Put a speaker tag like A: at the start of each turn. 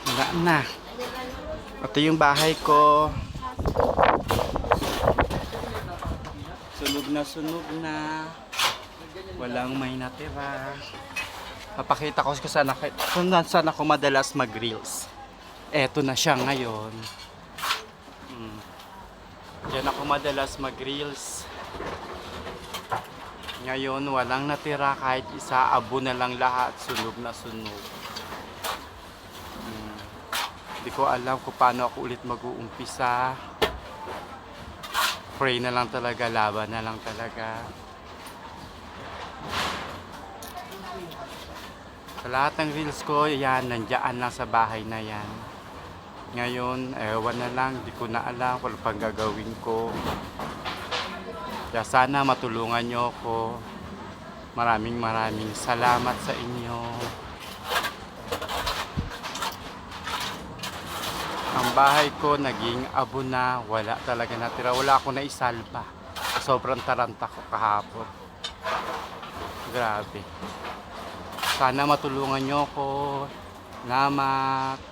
A: Wala na. Ito yung bahay ko. Sunog na sunog na. Walang may natira. Papakita ko kung saan ako madalas mag-reels. Eto na siya ngayon. Diyan ako madalas mag-reels. Ngayon walang natira kahit isa. Abo na lang lahat. Sunog na sunog. Hindi ko alam kung paano ako ulit mag-uumpisa. Pray na lang talaga. Laban na lang talaga. Sa lahat ng reels ko, yan, nandiyan lang sa bahay na yan. Ngayon, ewan na lang, di ko na alam kung pang gagawin ko. Kaya sana matulungan nyo ako. Maraming salamat sa inyo. Ang bahay ko naging abo na, wala talaga natira. Wala ako na isalba. Sobrang taranta ko kahapon. Grabe. Sana matulungan nyo ako. Salamat.